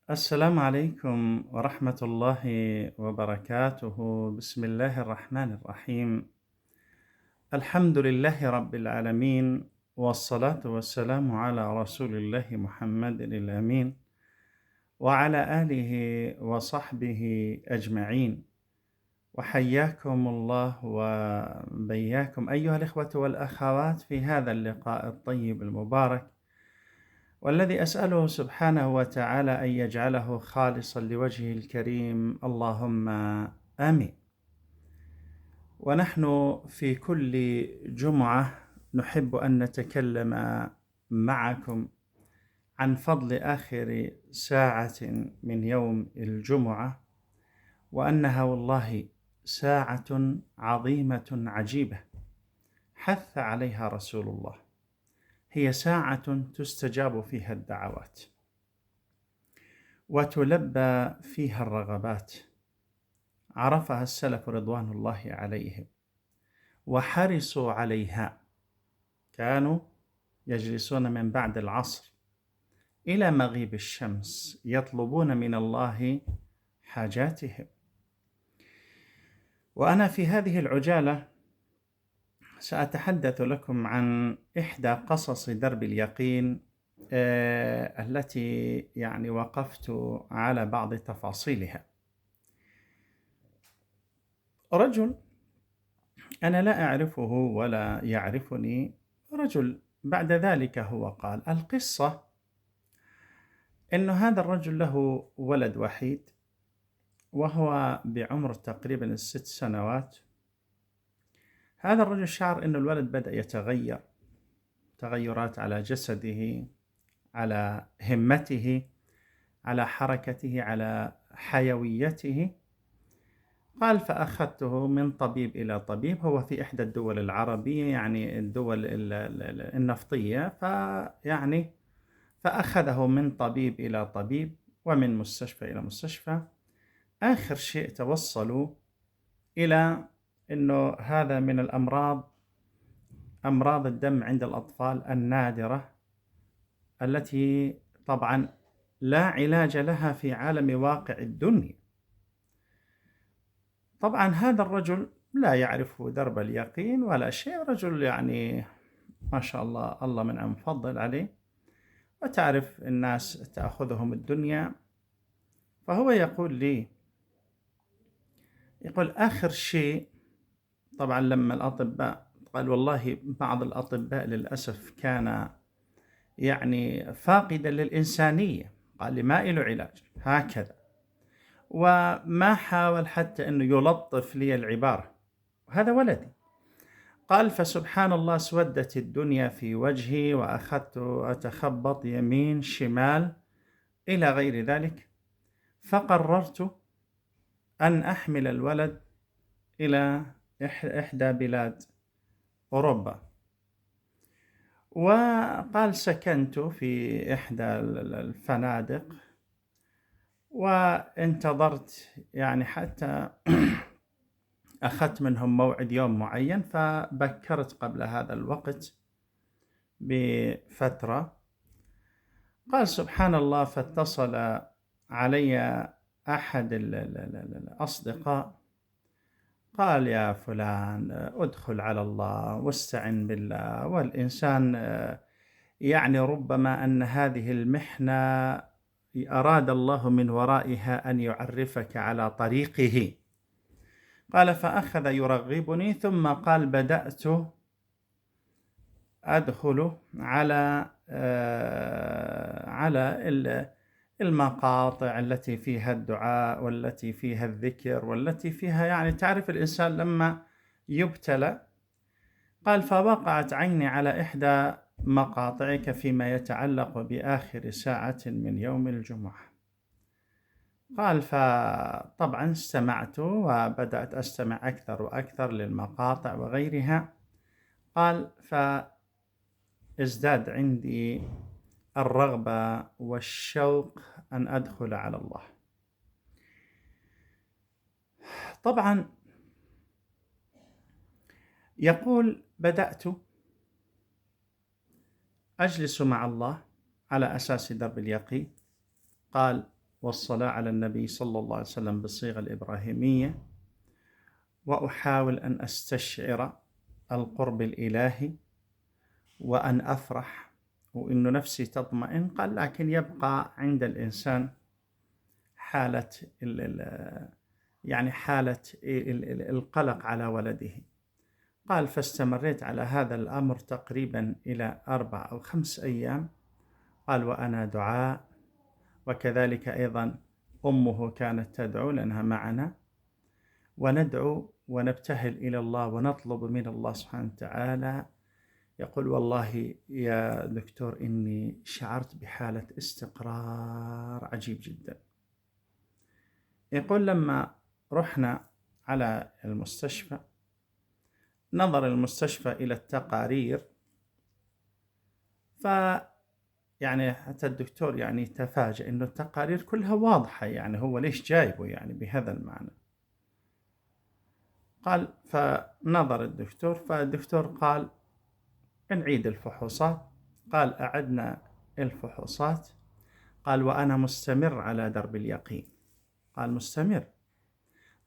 السلام عليكم ورحمة الله وبركاته. بسم الله الرحمن الرحيم. الحمد لله رب العالمين، والصلاة والسلام على رسول الله محمد الأمين، وعلى آله وصحبه أجمعين. وحياكم الله وبياكم أيها الإخوة والأخوات في هذا اللقاء الطيب المبارك، والذي أسأله سبحانه وتعالى أن يجعله خالصا لوجهه الكريم، اللهم آمين. ونحن في كل جمعة نحب أن نتكلم معكم عن فضل آخر ساعة من يوم الجمعة، وأنها والله ساعة عظيمة عجيبة حث عليها رسول الله. هي ساعة تستجاب فيها الدعوات وتلبى فيها الرغبات. عرفها السلف رضوان الله عليهم وحرصوا عليها، كانوا يجلسون من بعد العصر إلى مغيب الشمس يطلبون من الله حاجاتهم. وأنا في هذه العجالة سأتحدث لكم عن إحدى قصص درب اليقين التي وقفت على بعض تفاصيلها. رجل أنا لا أعرفه ولا يعرفني، رجل بعد ذلك هو قال القصة إن هذا الرجل له ولد وحيد، وهو بعمر تقريبا 6 سنوات. هذا الرجل شعر أن الولد بدأ يتغير تغيرات على جسده، على همته، على حركته، على حيويته. قال فأخذته من طبيب إلى طبيب، هو في إحدى الدول العربية، يعني الدول النفطية، فأخذه من طبيب إلى طبيب ومن مستشفى إلى مستشفى. آخر شيء توصلوا إلى أنه هذا من أمراض الدم عند الأطفال النادرة، التي طبعا لا علاج لها في عالم واقع الدنيا. طبعا هذا الرجل لا يعرف درب اليقين ولا شيء، رجل ما شاء الله، الله من أن فضل عليه، وتعرف الناس تأخذهم الدنيا. فهو يقول لي، يقول آخر شيء، طبعا لما الأطباء قال والله بعض الأطباء للأسف كان فاقدا للإنسانية، قال لي ما له علاج هكذا، وما حاول حتى أنه يلطف لي العبارة، وهذا ولدي. قال فسبحان الله اسودت الدنيا في وجهي، وأخذت أتخبط يمين شمال إلى غير ذلك، فقررت أن أحمل الولد إلى إحدى بلاد أوروبا. وقال سكنت في إحدى الفنادق وانتظرت حتى أخذت منهم موعد يوم معين، فبكرت قبل هذا الوقت بفترة. قال سبحان الله فاتصل علي أحد الأصدقاء، قال يا فلان ادخل على الله واستعن بالله، والإنسان ربما أن هذه المحنة أراد الله من ورائها أن يعرفك على طريقه. قال فأخذ يرغبني، ثم قال بدأت أدخل على المقاطع التي فيها الدعاء، والتي فيها الذكر، والتي فيها تعرف الإنسان لما يبتلى. قال فوقعت عيني على إحدى مقاطعك فيما يتعلق بآخر ساعة من يوم الجمعة. قال فطبعا استمعت وبدأت أستمع أكثر وأكثر للمقاطع وغيرها. قال فازداد عندي الرغبة والشوق أن أدخل على الله. طبعا يقول بدأت أجلس مع الله على أساس درب اليقين. قال والصلاة على النبي صلى الله عليه وسلم بالصيغة الإبراهيمية، وأحاول أن أستشعر القرب الإلهي وأن أفرح وإنه نفسي تطمئن. قال لكن يبقى عند الإنسان حالة يعني حالة القلق على ولده. قال فاستمريت على هذا الأمر تقريبا إلى 4 أو 5 أيام. قال وأنا دعاء، وكذلك أيضا أمه كانت تدعو لأنها معنا، وندعو ونبتهل إلى الله ونطلب من الله سبحانه وتعالى. يقول والله يا دكتور إني شعرت بحالة استقرار عجيب جدا. يقول لما رحنا على المستشفى، نظر المستشفى إلى التقارير، يعني حتى الدكتور يعني تفاجأ إنه التقارير كلها واضحة، يعني هو ليش جايبه يعني بهذا المعنى. قال فنظر الدكتور، فالدكتور قال نعيد الفحوصات. قال أعدنا الفحوصات. قال وأنا مستمر على درب اليقين. قال مستمر.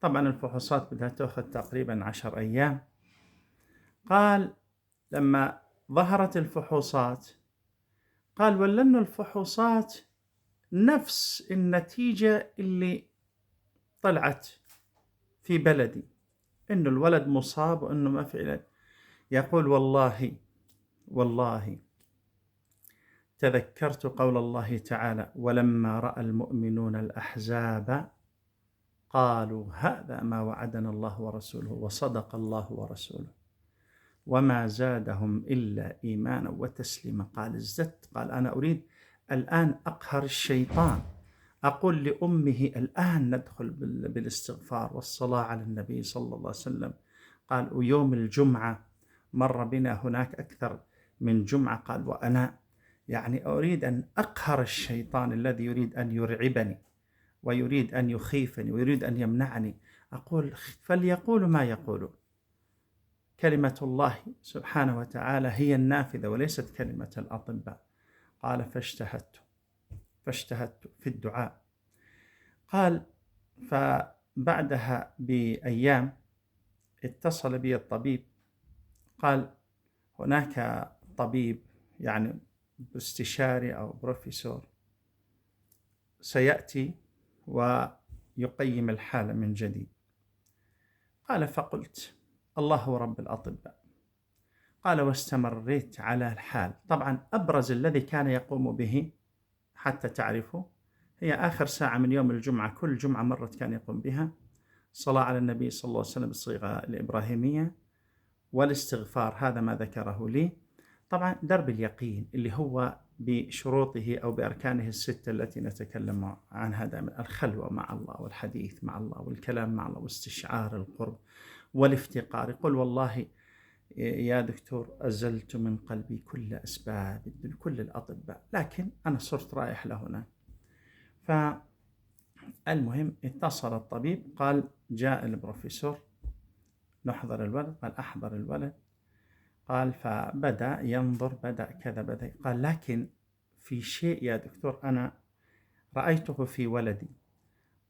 طبعا الفحوصات بدها تأخذ تقريبا 10 أيام. قال لما ظهرت الفحوصات، قال ولأن الفحوصات نفس النتيجة اللي طلعت في بلدي، إنه الولد مصاب وإنه ما في علاج. يقول والله تذكرت قول الله تعالى ولما رأى المؤمنون الأحزاب قالوا هذا ما وعدنا الله ورسوله وصدق الله ورسوله وما زادهم إلا إيمانا وتسليما. قال ازددت. قال أنا أريد الآن أقهر الشيطان، أقول لأمه الآن ندخل بالاستغفار والصلاة على النبي صلى الله عليه وسلم. قال ويوم الجمعة مر بنا هناك أكثر من جمعة. قال وأنا يعني أريد أن أقهر الشيطان الذي يريد أن يرعبني ويريد أن يخيفني ويريد أن يمنعني. أقول فليقولوا ما يقولون، كلمة الله سبحانه وتعالى هي النافذة وليست كلمة الأطباء. قال فاجتهدت في الدعاء. قال فبعدها بأيام اتصل بي الطبيب. قال هناك طبيب يعني استشاري أو بروفيسور سيأتي ويقيم الحالة من جديد. قال فقلت الله رب الأطباء. قال واستمريت على الحال. طبعا أبرز الذي كان يقوم به حتى تعرفوا هي آخر ساعة من يوم الجمعة، كل جمعة مرت كان يقوم بها صلاة على النبي صلى الله عليه وسلم بالصيغة الإبراهيمية والاستغفار، هذا ما ذكره لي. طبعا درب اليقين اللي هو بشروطه أو بأركانه الستة التي نتكلم عنها دائما: الخلوة مع الله والحديث مع الله والكلام مع الله واستشعار القرب والافتقار. يقول والله يا دكتور أزلت من قلبي كل أسباب كل الأطباء، لكن أنا صرت رايح لهنا. فالمهم اتصل الطبيب، قال جاء البروفيسور نحضر الولد. قال أحضر الولد. قال فبدأ ينظر، بدأ كذا بدأ. قال لكن في شيء يا دكتور أنا رأيته في ولدي.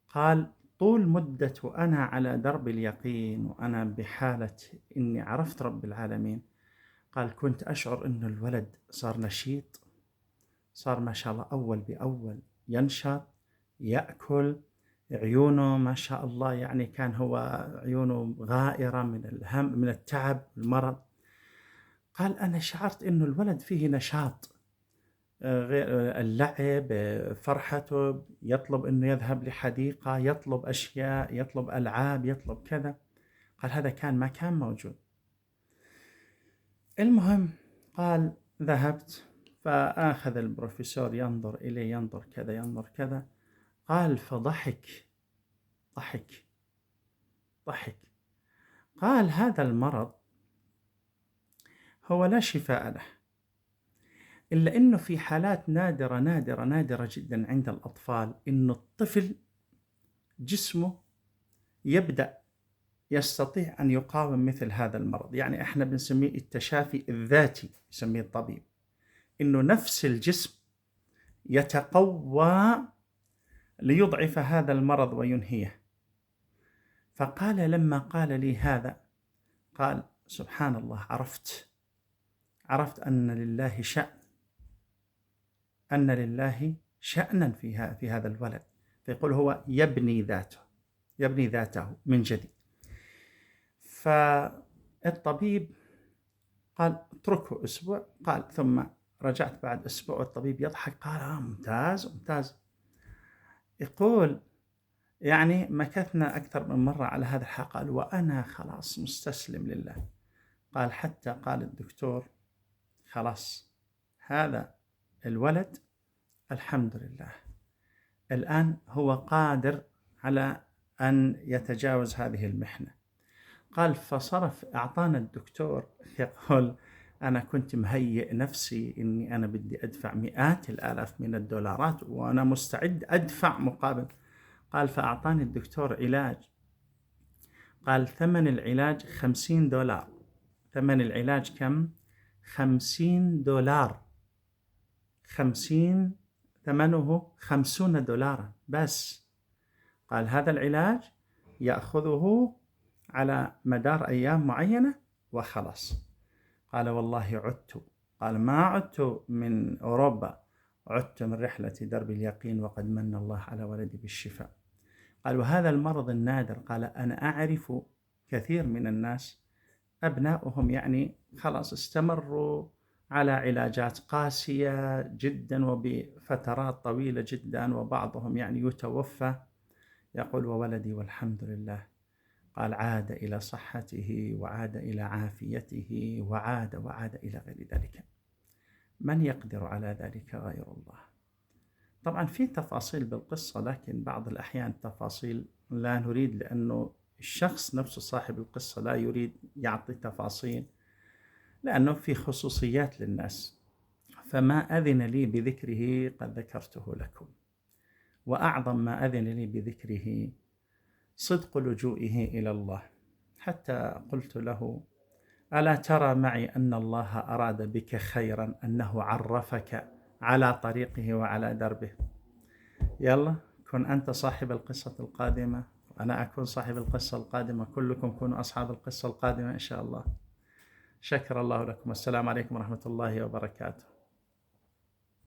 قال طول مدة وأنا على درب اليقين وأنا بحالة إني عرفت رب العالمين، قال كنت أشعر إنه الولد صار نشيط، صار ما شاء الله أول بأول ينشط، يأكل، عيونه ما شاء الله يعني كان هو عيونه غائرة من الهم من التعب المرض. قال أنا شعرت إنه الولد فيه نشاط، غير اللعب، فرحته، يطلب إنه يذهب لحديقة، يطلب أشياء، يطلب ألعاب، يطلب كذا. قال هذا كان ما كان موجود. المهم قال ذهبت، فأخذ البروفيسور ينظر إلي، ينظر كذا ينظر كذا. قال فضحك ضحك ضحك. قال هذا المرض هو لا شفاء له، إلا إنه في حالات نادرة نادرة نادرة جدا عند الأطفال إنه الطفل جسمه يبدأ يستطيع أن يقاوم مثل هذا المرض. يعني إحنا بنسميه التشافي الذاتي، يسميه الطبيب، إنه نفس الجسم يتقوى ليضعف هذا المرض وينهيه. فقال لما قال لي هذا، قال سبحان الله، عرفت أن لله شأن، أن لله شأنا في هذا الولد. فيقول هو يبني ذاته من جديد. فالطبيب قال اتركه أسبوع. قال ثم رجعت بعد أسبوع والطبيب يضحك، قال ممتاز. يقول يعني مكثنا أكثر من مرة على هذا الحال. قال وأنا خلاص مستسلم لله. قال حتى قال الدكتور خلاص هذا الولد الحمد لله الآن هو قادر على أن يتجاوز هذه المحنة. قال فصرف أعطانا الدكتور، يقول أنا كنت مهيئ نفسي إني أنا بدي أدفع مئات الآلاف من الدولارات وأنا مستعد أدفع مقابل. قال فأعطاني الدكتور علاج، قال ثمن العلاج $50. ثمن العلاج كم؟ $50. 50 ثمنه $50 بس. قال هذا العلاج يأخذه على مدار أيام معينة وخلاص. قال والله عدت، قال ما عدت من أوروبا، عدت من رحلة درب اليقين وقد من الله على ولدي بالشفاء. قال وهذا المرض النادر، قال أنا أعرف كثير من الناس أبنائهم يعني خلاص استمروا على علاجات قاسية جدا وبفترات طويلة جدا وبعضهم يعني يتوفى. يقول وولدي والحمد لله، قال عاد إلى صحته وعاد إلى عافيته وعاد إلى غير ذلك. من يقدر على ذلك غير الله؟ طبعا في تفاصيل بالقصة، لكن بعض الأحيان تفاصيل لا نريد، لأنه الشخص نفسه صاحب القصة لا يريد يعطي تفاصيل لأنه في خصوصيات للناس. فما أذن لي بذكره قد ذكرته لكم. وأعظم ما أذن لي بذكره صدق لجوئه إلى الله، حتى قلت له ألا ترى معي أن الله أراد بك خيرا، أنه عرفك على طريقه وعلى دربه. يلا كن أنت صاحب القصة القادمة وأنا أكون صاحب القصة القادمة، كلكم كونوا أصحاب القصة القادمة إن شاء الله. شكر الله لكم، والسلام عليكم ورحمة الله وبركاته.